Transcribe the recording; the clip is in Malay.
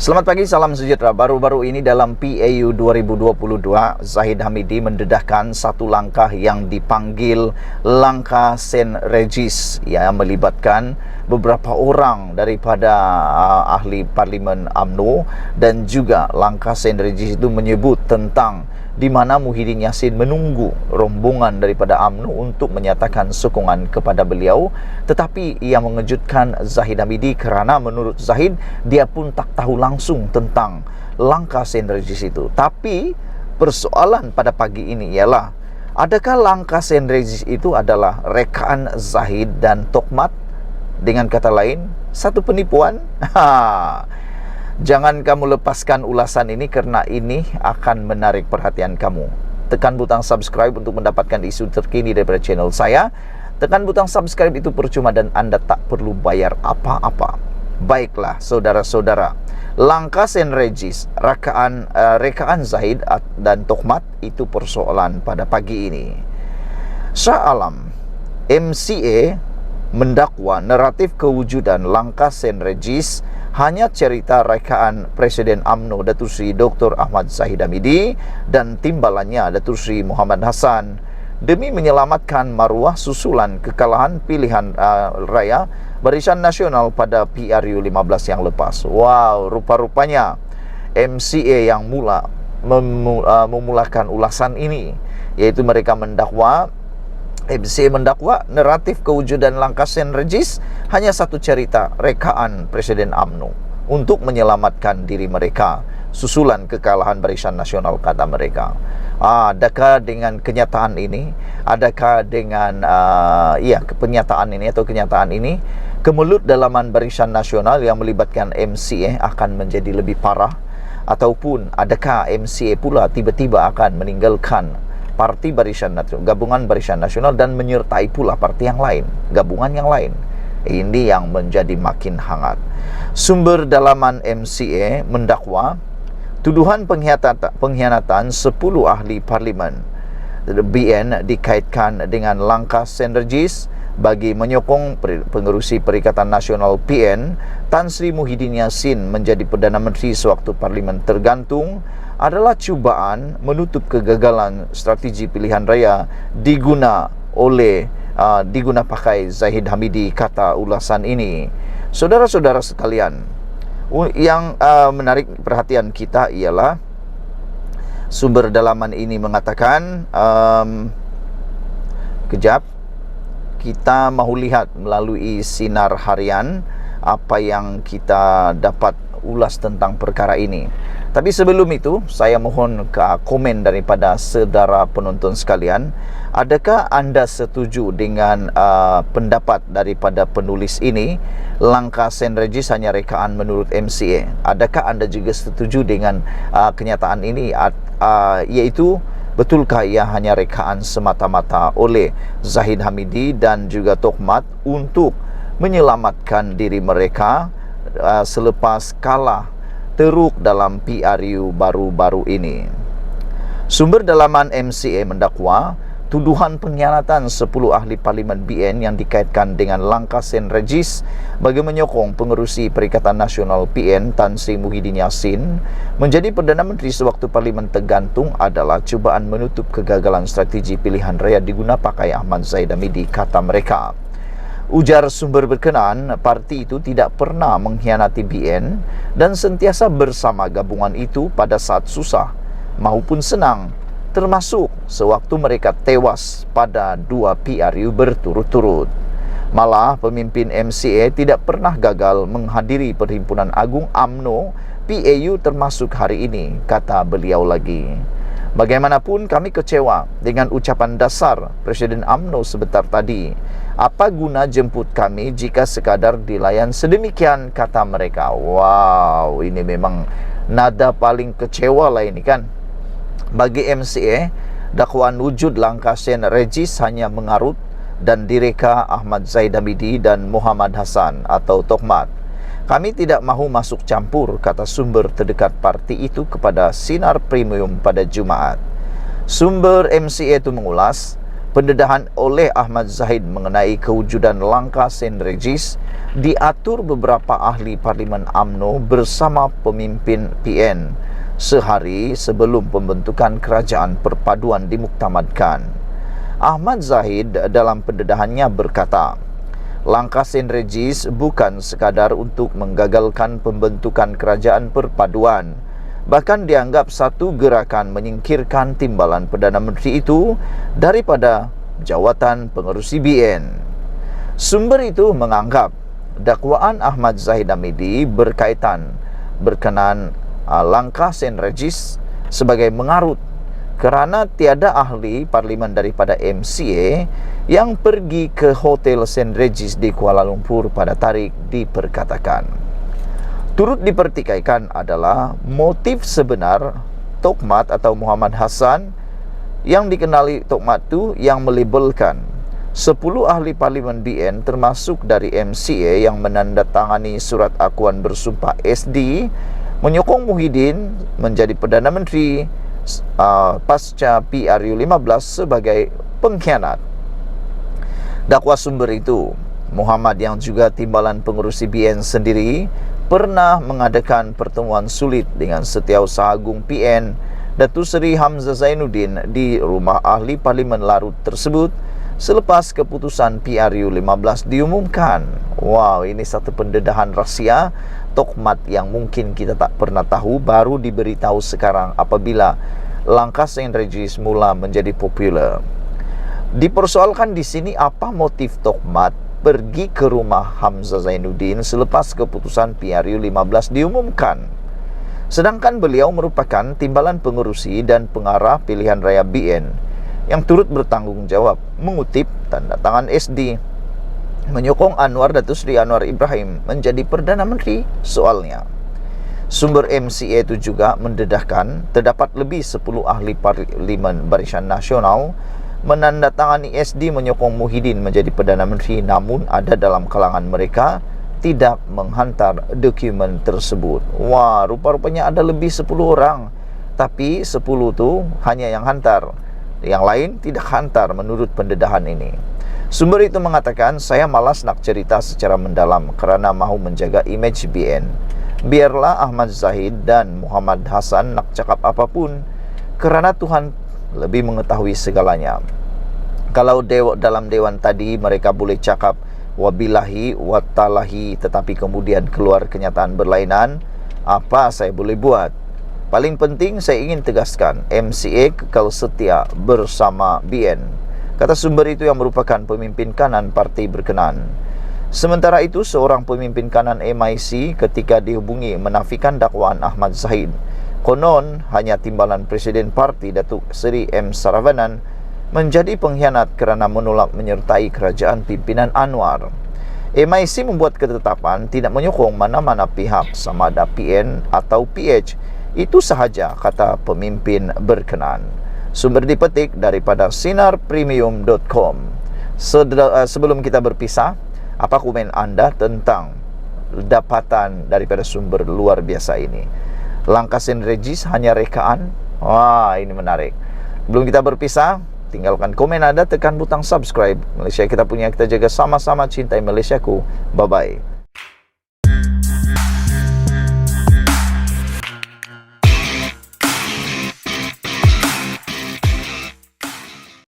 Selamat pagi, salam sejahtera. Baru-baru ini dalam PAU 2022, Zahid Hamidi mendedahkan satu langkah yang dipanggil langkah Saint Regis yang melibatkan beberapa orang daripada ahli Parlimen UMNO, dan juga langkah Saint Regis itu menyebut tentang di mana Muhyiddin Yassin menunggu rombongan daripada UMNO untuk menyatakan sokongan kepada beliau. Tetapi ia mengejutkan Zahid Hamidi kerana menurut Zahid, dia pun tak tahu langsung tentang langkah Saint Regis itu. Tapi persoalan pada pagi ini ialah, adakah langkah Saint Regis itu adalah rekaan Zahid dan Tokmat? Dengan kata lain, satu penipuan? Jangan kamu lepaskan ulasan ini kerana ini akan menarik perhatian kamu. Tekan butang subscribe untuk mendapatkan isu terkini daripada channel saya. Tekan butang subscribe itu percuma dan anda tak perlu bayar apa-apa. Baiklah saudara-saudara, langkah Saint Regis, rekaan Zahid dan Tokmat itu persoalan pada pagi ini. Shah Alam, MCA, mendakwa naratif kewujudan langkah Saint Regis hanya cerita rekaan Presiden UMNO Datuk Seri Dr. Ahmad Zahid Hamidi dan timbalannya Datuk Seri Mohamad Hassan demi menyelamatkan maruah susulan kekalahan pilihan raya Barisan Nasional pada PRU 15 yang lepas. Wow, rupa-rupanya MCA yang memulakan ulasan ini, iaitu mereka mendakwa MCA mendakwa naratif kewujudan langkah Saint Regis hanya satu cerita rekaan Presiden UMNO untuk menyelamatkan diri mereka susulan kekalahan Barisan Nasional, kata mereka. Adakah dengan kenyataan ini, adakah dengan kenyataan ini kemelut dalaman Barisan Nasional yang melibatkan MCA akan menjadi lebih parah, ataupun adakah MCA pula tiba-tiba akan meninggalkan parti Barisan Nasional, gabungan Barisan Nasional, dan menyertai pula parti yang lain, gabungan yang lain? Ini yang menjadi makin hangat. Sumber dalaman MCA mendakwa tuduhan pengkhianatan 10 ahli Parlimen BN dikaitkan dengan langkah Saint Regis bagi menyokong pengerusi Perikatan Nasional PN Tan Sri Muhyiddin Yassin menjadi Perdana Menteri sewaktu Parlimen tergantung adalah cubaan menutup kegagalan strategi pilihan raya diguna pakai Zahid Hamidi, kata ulasan ini. Saudara-saudara sekalian, yang menarik perhatian kita ialah sumber dalaman ini mengatakan, kita mahu lihat melalui sinar harian apa yang kita dapat ulas tentang perkara ini. Tapi sebelum itu, saya mohon komen daripada saudara penonton sekalian. Adakah anda setuju dengan pendapat daripada penulis ini, langkah Saint Regis hanya rekaan menurut MCA? Adakah anda juga setuju dengan kenyataan ini, iaitu betulkah ia hanya rekaan semata-mata oleh Zahid Hamidi dan juga Tokmat untuk menyelamatkan diri mereka selepas kalah teruk dalam PRU baru-baru ini? Sumber dalaman MCA mendakwa tuduhan pengkhianatan 10 ahli Parlimen BN yang dikaitkan dengan langkah Saint Regis bagi menyokong pengerusi Perikatan Nasional PN Tan Sri Muhyiddin Yassin menjadi Perdana Menteri sewaktu Parlimen tergantung adalah cubaan menutup kegagalan strategi pilihan raya diguna pakai Ahmad Zahid Hamidi, kata mereka. Ujar sumber berkenaan, parti itu tidak pernah mengkhianati BN dan sentiasa bersama gabungan itu pada saat susah maupun senang, termasuk sewaktu mereka tewas pada 2 PRU berturut-turut. Malah pemimpin MCA tidak pernah gagal menghadiri Perhimpunan Agung UMNO PAU termasuk hari ini, kata beliau lagi. Bagaimanapun kami kecewa dengan ucapan dasar Presiden UMNO sebentar tadi. Apa guna jemput kami jika sekadar dilayan sedemikian, kata mereka. Wow, ini memang nada paling kecewa lah ini kan. Bagi MCA, dakwaan wujud langkah Saint Regis hanya mengarut dan direka Ahmad Zahid Hamidi dan Mohamad Hassan atau Tokmat. Kami tidak mahu masuk campur, kata sumber terdekat parti itu kepada Sinar Premium pada Jumaat. Sumber MCA itu mengulas, Pendedahan oleh Ahmad Zahid mengenai kewujudan langkah St. Regis diatur beberapa ahli Parlimen UMNO bersama pemimpin PN sehari sebelum pembentukan kerajaan perpaduan dimuktamadkan. Ahmad Zahid dalam pendedahannya berkata, langkah St. Regis bukan sekadar untuk menggagalkan pembentukan kerajaan perpaduan, bahkan dianggap satu gerakan menyingkirkan timbalan Perdana Menteri itu daripada jawatan pengerusi BN. Sumber itu menganggap dakwaan Ahmad Zahid Hamidi berkenaan langkah St. Regis sebagai mengarut kerana tiada ahli parlimen daripada MCA yang pergi ke Hotel St. Regis di Kuala Lumpur pada tarikh diperkatakan. Turut dipertikaikan adalah motif sebenar Tokmat atau Muhammad Hassan yang dikenali Tokmat itu yang melabelkan 10 ahli parlimen BN termasuk dari MCA yang menandatangani surat akuan bersumpah SD menyokong Muhyiddin menjadi Perdana Menteri pasca PRU 15 sebagai pengkhianat. Dakwa sumber itu, Muhammad yang juga timbalan pengurusi BN sendiri pernah mengadakan pertemuan sulit dengan Setiausaha Agung PN Datuk Seri Hamzah Zainuddin di rumah ahli parlimen Larut tersebut selepas keputusan PRU 15 diumumkan. Wow, ini satu pendedahan rahsia Tokmat yang mungkin kita tak pernah tahu, baru diberitahu sekarang apabila langkah St. Regis mula menjadi popular. Dipersoalkan di sini apa motif Tokmat pergi ke rumah Hamzah Zainuddin selepas keputusan PRU 15 diumumkan. Sedangkan beliau merupakan timbalan pengurusi dan pengarah pilihan raya BN yang turut bertanggungjawab mengutip tanda tangan SD menyokong Datuk Seri Anwar Ibrahim menjadi Perdana Menteri. Soalnya, sumber MCA itu juga mendedahkan terdapat lebih 10 ahli parlimen Barisan Nasional menandatangani SD menyokong Muhyiddin menjadi Perdana Menteri, namun ada dalam kalangan mereka tidak menghantar dokumen tersebut. Wah, rupa-rupanya ada lebih 10 orang, tapi 10 tu hanya yang hantar, yang lain tidak hantar menurut pendedahan ini. Sumber itu mengatakan, saya malas nak cerita secara mendalam kerana mahu menjaga imej BN. Biarlah Ahmad Zahid dan Muhammad Hassan nak cakap apapun kerana Tuhan lebih mengetahui segalanya. Kalau dalam dewan tadi mereka boleh cakap wabillahi watalahi, tetapi kemudian keluar kenyataan berlainan, apa saya boleh buat? Paling penting saya ingin tegaskan, MCA kekal setia bersama BN, kata sumber itu yang merupakan pemimpin kanan parti berkenaan. Sementara itu, seorang pemimpin kanan MIC ketika dihubungi menafikan dakwaan Ahmad Zahid. Konon hanya timbalan Presiden Parti Datuk Seri M. Saravanan menjadi pengkhianat kerana menolak menyertai kerajaan pimpinan Anwar. MIC membuat ketetapan tidak menyokong mana-mana pihak sama ada PN atau PH. Itu sahaja, kata pemimpin berkenaan. Sumber dipetik daripada sinarpremium.com. Sebelum kita berpisah, apa komen anda tentang dapatan daripada sumber luar biasa ini? Langkah St. Regis hanya rekaan? Wah, ini menarik. Sebelum kita berpisah, tinggalkan komen anda, tekan butang subscribe. Malaysia kita punya, kita jaga sama-sama, cintai Malaysiaku. Bye-bye.